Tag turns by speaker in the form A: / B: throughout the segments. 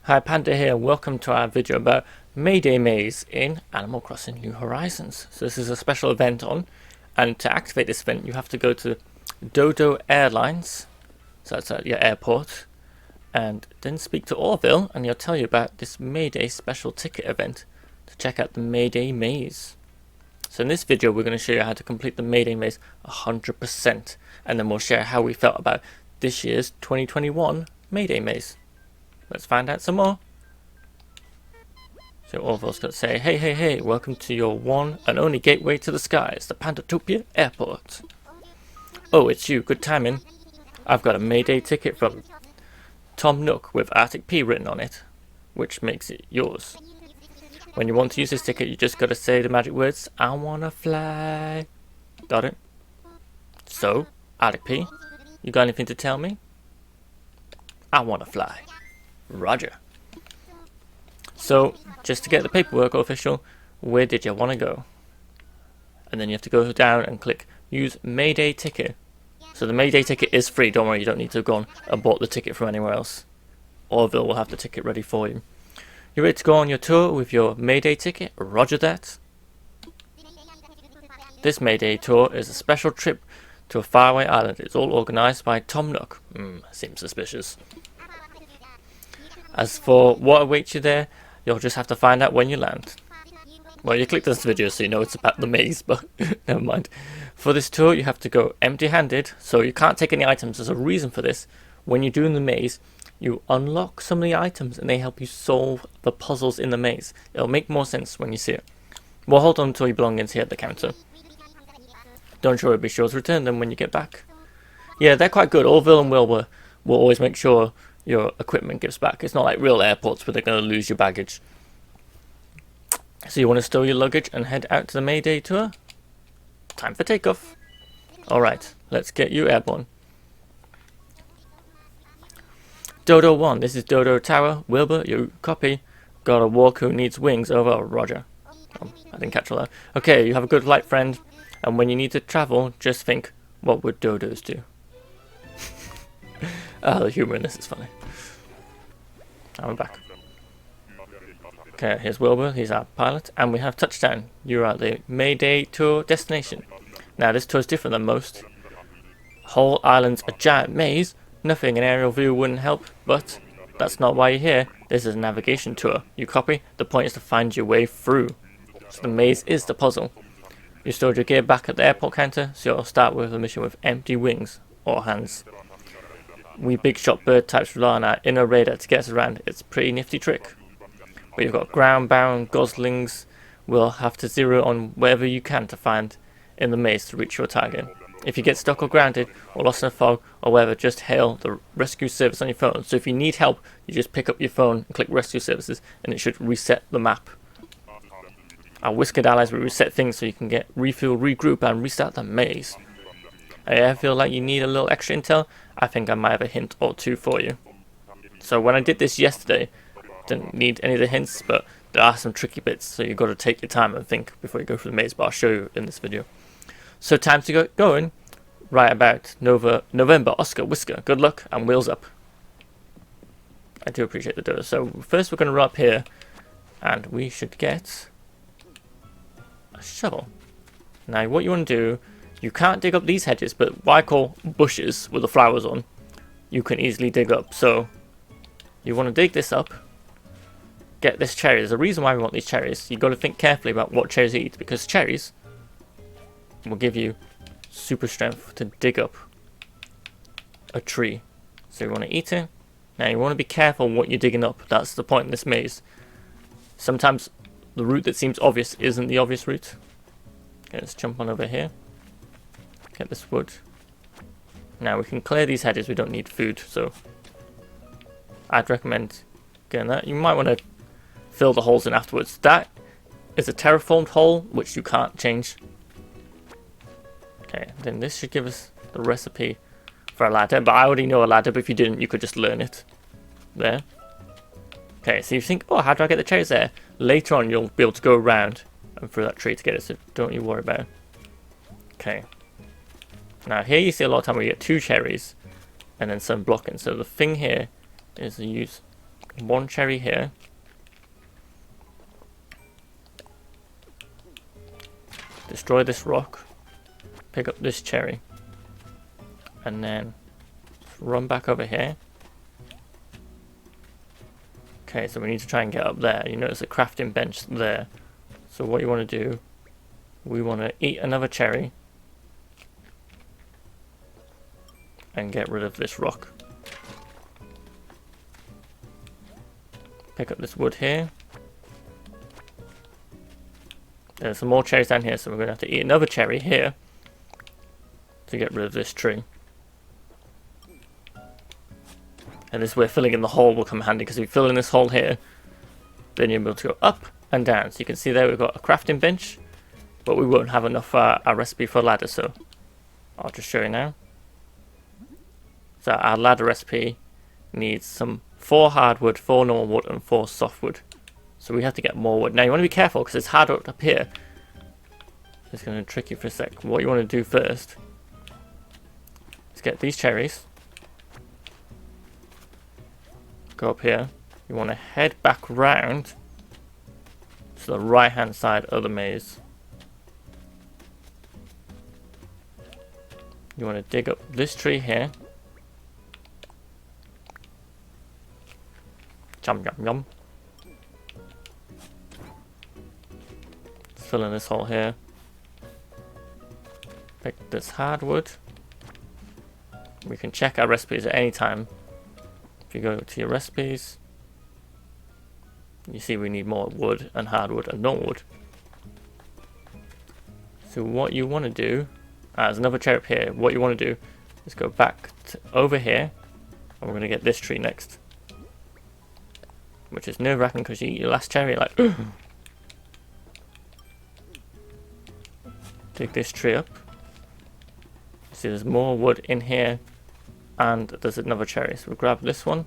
A: Hi, Panda here, and welcome to our video about May Day Maze in Animal Crossing New Horizons. So this is a special event on, and to activate this event you have to go to Dodo Airlines, so that's at your airport, and then speak to Orville and he'll tell you about this May Day special ticket event to check out the May Day Maze. So in this video we're going to show you how to complete the May Day Maze 100%, and then we'll share how we felt about this year's 2021 May Day Maze. Let's find out some more. So Orville's going to say, hey, welcome to your one and only gateway to the skies, the Pandatopia Airport. Oh, it's you, good timing. I've got a May Day ticket from Tom Nook with Arctic P written on it, which makes it yours. When you want to use this ticket, you just got to say the magic words, I wanna fly. Got it? So, Arctic P, you got anything to tell me? I wanna fly. Roger. So, just to get the paperwork official, where did you want to go? And then you have to go down and click use Mayday ticket. So the Mayday ticket is free, don't worry, you don't need to have gone and bought the ticket from anywhere else. Orville will have the ticket ready for you. You ready to go on your tour with your Mayday ticket? Roger that. This Mayday tour is a special trip to a faraway island. It's all organised by Tom Nook. Seems suspicious. As for what awaits you there, you'll just have to find out when you land. Well, you clicked this video so you know it's about the maze, but never mind. For this tour, you have to go empty-handed, so you can't take any items. There's a reason for this. When you're doing the maze, you unlock some of the items and they help you solve the puzzles in the maze. It'll make more sense when you see it. Well, hold on until your belongings here at the counter. Don't worry, be sure to return them when you get back. Yeah, they're quite good. Orville and Will will always make sure your equipment gives back. It's not like real airports where they're going to lose your baggage. So you want to store your luggage and head out to the May Day tour? Time for takeoff. Alright, let's get you airborne. Dodo 1, this is Dodo Tower. Wilbur, you copy. Got a walk who needs wings, over. Roger. Oh, I didn't catch all that. Okay, you have a good flight, friend. And when you need to travel, just think, what would dodos do? The humour in this is funny. I'm back. Okay, here's Wilbur, he's our pilot, and we have touchdown. You're at the May Day tour destination. Now this tour is different than most. Whole island's a giant maze. Nothing an aerial view wouldn't help, but that's not why you're here. This is a navigation tour. You copy? The point is to find your way through. So the maze is the puzzle. You stored your gear back at the airport counter, so you'll start with a mission with empty wings, or hands. We big shot bird types rely on our inner radar to get us around. It's a pretty nifty trick. But you've got ground bound goslings. We'll have to zero on wherever you can to find in the maze to reach your target. If you get stuck or grounded or lost in a fog or whatever, just hail the rescue service on your phone. So if you need help, you just pick up your phone and click rescue services and it should reset the map. Our whiskered allies will reset things so you can get refuel, regroup and restart the maze. I ever feel like you need a little extra intel? I think I might have a hint or two for you. So when I did this yesterday, didn't need any of the hints, but there are some tricky bits, so you've got to take your time and think before you go through the maze, but I'll show you in this video. So time to get going. Right about November, Oscar, Whisker, good luck and wheels up. I do appreciate the dough. So first we're going to run up here and we should get a shovel. Now what you want to do, you can't dig up these hedges, but what I call bushes with the flowers on, you can easily dig up. So you want to dig this up, get this cherry. There's a reason why we want these cherries. You've got to think carefully about what cherries you eat, because cherries will give you super strength to dig up a tree. So you want to eat it. Now you want to be careful what you're digging up. That's the point in this maze. Sometimes the route that seems obvious isn't the obvious route. Okay, let's jump on over here. Get this wood. Now we can clear these hedges. We don't need food, so I'd recommend getting that. You might want to fill the holes in afterwards. That is a terraformed hole which you can't change. Okay, then this should give us the recipe for a ladder, but I already know a ladder, but if you didn't, you could just learn it. There. Okay, so you think, oh, how do I get the cherries there? Later on, you'll be able to go around and through that tree to get it, so don't you worry about it. Okay. Now here you see a lot of time where you get 2 cherries and then some blocking. So the thing here is to use one cherry here. Destroy this rock. Pick up this cherry. And then run back over here. Okay, so we need to try and get up there. You notice a crafting bench there. So what you want to do, we want to eat another cherry and get rid of this rock. Pick up this wood here. There's some more cherries down here, so we're going to have to eat another cherry here to get rid of this tree. And this way filling in the hole will come handy, because if you fill in this hole here, then you'll be able to go up and down. So you can see there we've got a crafting bench, but we won't have enough our recipe for a ladder, so I'll just show you now. So our ladder recipe needs some 4 hardwood, 4 normal wood, and 4 softwood. So we have to get more wood. Now you want to be careful, because it's hard up here. It's going to trick you for a sec. What you want to do first is get these cherries. Go up here. You want to head back round to the right hand side of the maze. You want to dig up this tree here. Yum yum yum. Fill in this hole here. Pick this hardwood. We can check our recipes at any time. If you go to your recipes, you see we need more wood and hardwood and normal wood. So what you want to do, there's another cherry up here. What you want to do is go back to over here, and we're going to get this tree next. Which is nerve-wracking because you eat your last cherry, like, dig this tree up. See, there's more wood in here, and there's another cherry. So we'll grab this one.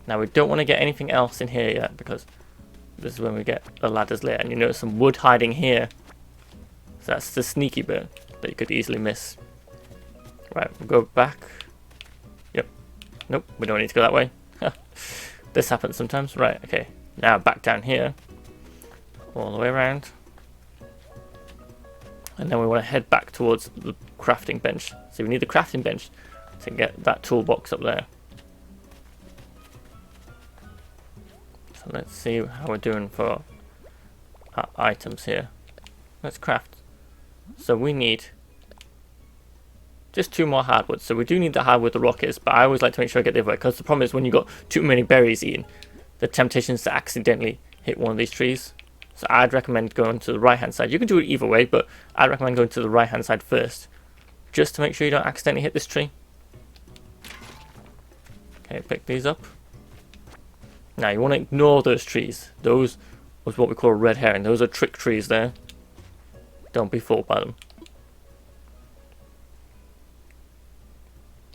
A: Now we don't want to get anything else in here yet, because this is when we get the ladders later. And you notice some wood hiding here. So that's the sneaky bit that you could easily miss. Right, we'll go back. Yep. Nope, we don't need to go that way. This happens sometimes. Right, okay. Now back down here. All the way around. And then we want to head back towards the crafting bench. So we need the crafting bench to get that toolbox up there. So let's see how we're doing for our items here. Let's craft. So we need just 2 more hardwood. So we do need the hardwood the rock is, but I always like to make sure I get the other way, because the problem is when you got too many berries eaten, the temptation is to accidentally hit one of these trees. So I'd recommend going to the right hand side. You can do it either way, but I'd recommend going to the right hand side first, just to make sure you don't accidentally hit this tree. Okay, pick these up. Now you want to ignore those trees. Those was what we call a red herring. Those are trick trees there. Don't be fooled by them,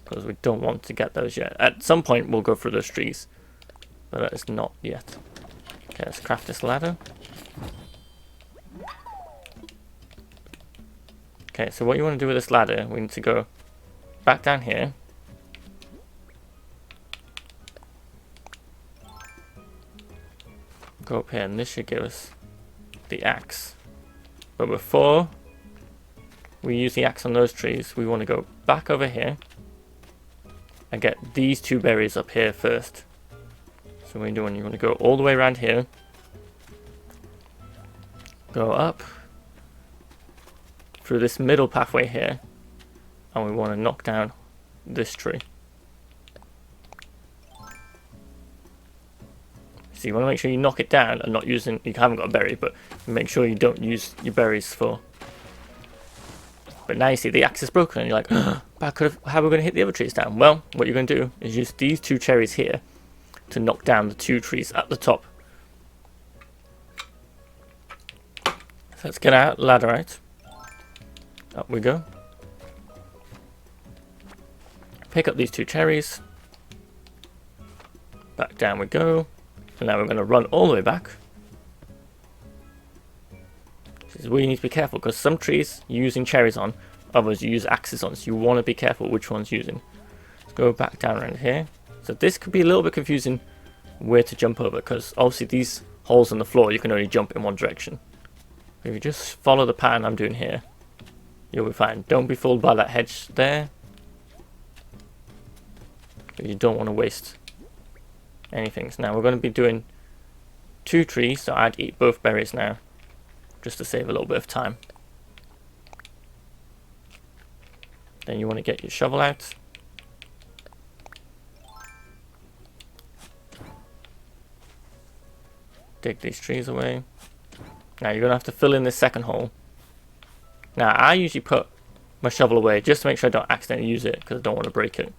A: because we don't want to get those yet. At some point we'll go through those trees, but that is not yet. Okay, let's craft this ladder. Okay, so what you want to do with this ladder, we need to go back down here. Go up here, and this should give us the axe. But before we use the axe on those trees, we want to go back over here and get these 2 berries up here first. So what you want to go all the way around here, go up through this middle pathway here, and we want to knock down this tree. So you want to make sure you knock it down and not using, you haven't got a berry, but make sure you don't use your berries for. But now you see the axe is broken, and you're like, but how are we going to hit the other trees down? Well, what you're going to do is use these 2 cherries here to knock down the 2 trees at the top. So let's get our ladder out. Up we go. Pick up these 2 cherries. Back down we go. And now we're going to run all the way back. This is where you need to be careful, because some trees you're using cherries on, others you use axes on, so you want to be careful which one's using. Let's go back down around here. So this could be a little bit confusing where to jump over, because obviously these holes in the floor you can only jump in one direction. If you just follow the pattern I'm doing here, you'll be fine. Don't be fooled by that hedge there. You don't want to waste anything. So now we're going to be doing 2 trees, so I'd eat both berries now, just to save a little bit of time. Then you want to get your shovel out. Dig these trees away. Now you're going to have to fill in this second hole. Now I usually put my shovel away just to make sure I don't accidentally use it, because I don't want to break it.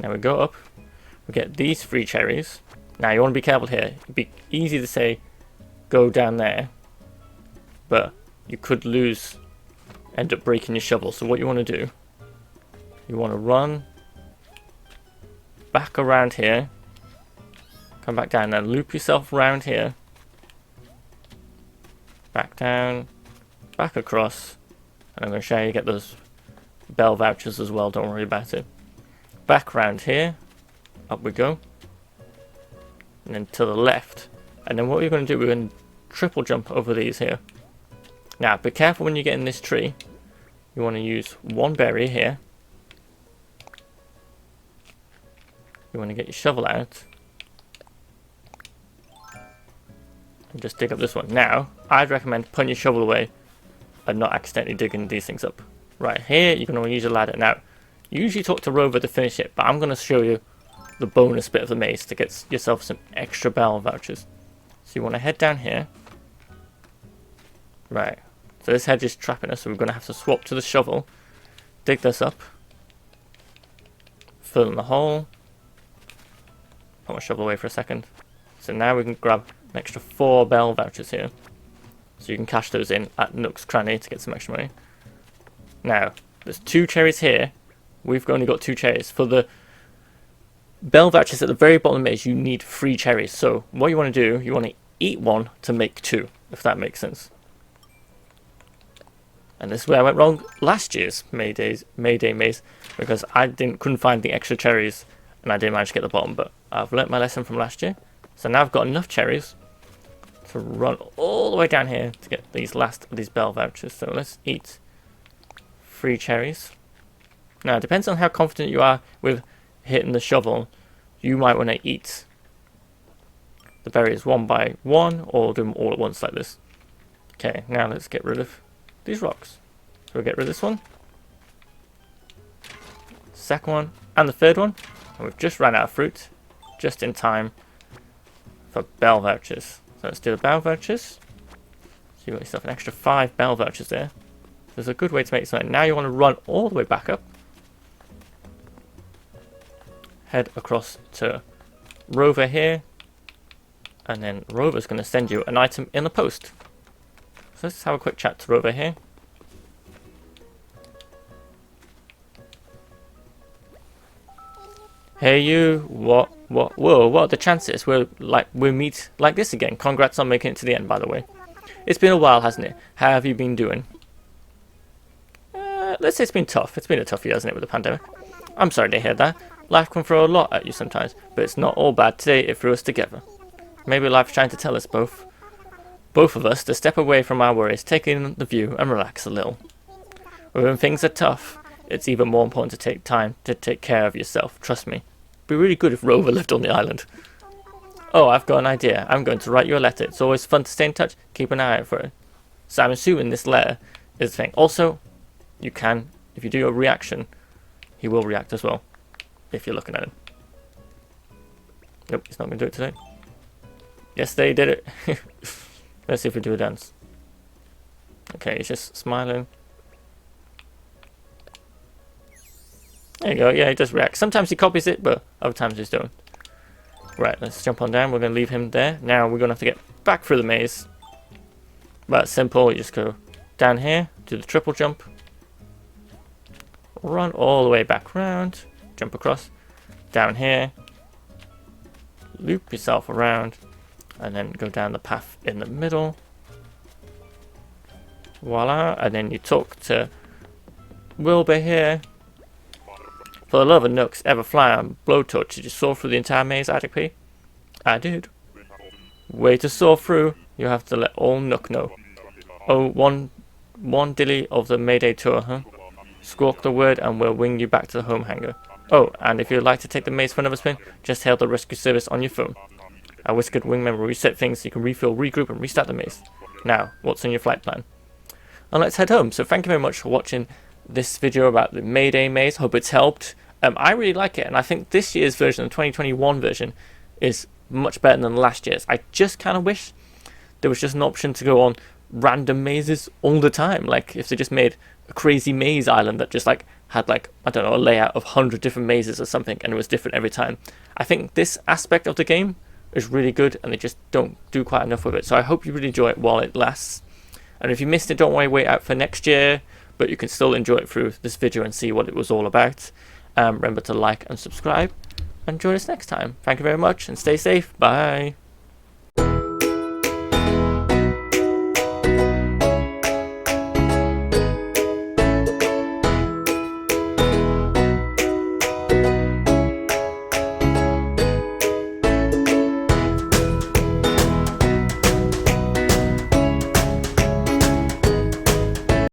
A: Now we go up, we get these 3 cherries. Now you want to be careful here. It'd be easy to say go down there, but you could end up breaking your shovel. So what you want to do, you want to run back around here, come back down, then loop yourself around here, back down, back across, and I'm going to show you get those bell vouchers as well, don't worry about it. Back around here, up we go, and then to the left, and then what we're going to do, we're going to triple jump over these here. Now be careful when you get in this tree. You want to use 1 berry here. You want to get your shovel out and just dig up this one. Now I'd recommend putting your shovel away and not accidentally digging these things up. Right here you can only use a ladder. Now you usually talk to Rover to finish it, but I'm going to show you the bonus bit of the maze to get yourself some extra bell vouchers. So you want to head down here. Right, so this hedge is trapping us, so we're going to have to swap to the shovel, dig this up, fill in the hole, put my shovel away for a second. So now we can grab an extra 4 bell vouchers here, so you can cash those in at Nook's Cranny to get some extra money. Now there's 2 cherries here. We've only got 2 cherries. For the bell vouchers at the very bottom of the maze, you need 3 cherries. So what you want to do, you want to eat 1 to make 2, if that makes sense. And this is where I went wrong last year's May Day Maze, because I couldn't find the extra cherries, and I didn't manage to get the bottom. But I've learnt my lesson from last year, so now I've got enough cherries to run all the way down here to get these last of these bell vouchers. So let's eat 3 cherries. Now it depends on how confident you are with hitting the shovel. You might want to eat the berries 1 by 1, or do them all at once like this. Okay, now let's get rid of these rocks. So we'll get rid of this one, second one, and the third one. And we've just ran out of fruit, just in time for bell vouchers. So let's do the bell vouchers. So you got yourself an extra 5 bell vouchers there. There's a good way to make something. Now you want to run all the way back up. Head across to Rover here, and then Rover's going to send you an item in the post. So let's have a quick chat to Rover here. Hey you, whoa, what are the chances we'll meet like this again? Congrats on making it to the end, by the way. It's been a while, hasn't it? How have you been doing? Let's say it's been tough. It's been a tough year, hasn't it, with the pandemic? I'm sorry to hear that. Life can throw a lot at you sometimes, but it's not all bad. Today it threw us together. Maybe life's trying to tell us both of us, to step away from our worries, take in the view and relax a little. When things are tough, it's even more important to take time to take care of yourself. Trust me. It'd be really good if Rover lived on the island. Oh, I've got an idea. I'm going to write you a letter. It's always fun to stay in touch. Keep an eye out for it. So I'm assuming this letter is the thing. Also, you can, if you do a reaction, he will react as well, if you're looking at him. Nope, he's not going to do it today. Yes, they did it. Let's see if we do a dance. Okay, he's just smiling. There you go. Yeah, he does react. Sometimes he copies it, but other times he don't. Right, let's jump on down. We're going to leave him there. Now we're going to have to get back through the maze. But it's simple. You just go down here, do the triple jump, run all the way back around, jump across, down here, loop yourself around, and then go down the path in the middle. Voila, and then you talk to Wilbur here. For the love of nooks, ever fly on blowtorch, did you soar through the entire maze, Arctic P? I did. Way to soar through, you have to let all Nook know. Oh, one dilly of the May Day tour, huh? Squawk the word and we'll wing you back to the home hangar. Oh, and if you'd like to take the maze for another spin, just hail the rescue service on your phone. Our whiskered wing member will reset things so you can refill, regroup and restart the maze. Now, what's in your flight plan? And let's head home. So thank you very much for watching this video about the May Day Maze. Hope it's helped. I really like it, and I think this year's version, the 2021 version, is much better than last year's. I just kind of wish there was just an option to go on random mazes all the time. Like if they just made a crazy maze island that just like had like, I don't know, a layout of 100 different mazes or something, and it was different every time. I think this aspect of the game is really good, and they just don't do quite enough with it. So I hope you really enjoy it while it lasts. And if you missed it, don't worry, wait out for next year, but you can still enjoy it through this video and see what it was all about. Remember to like and subscribe, and join us next time. Thank you very much, and stay safe. Bye.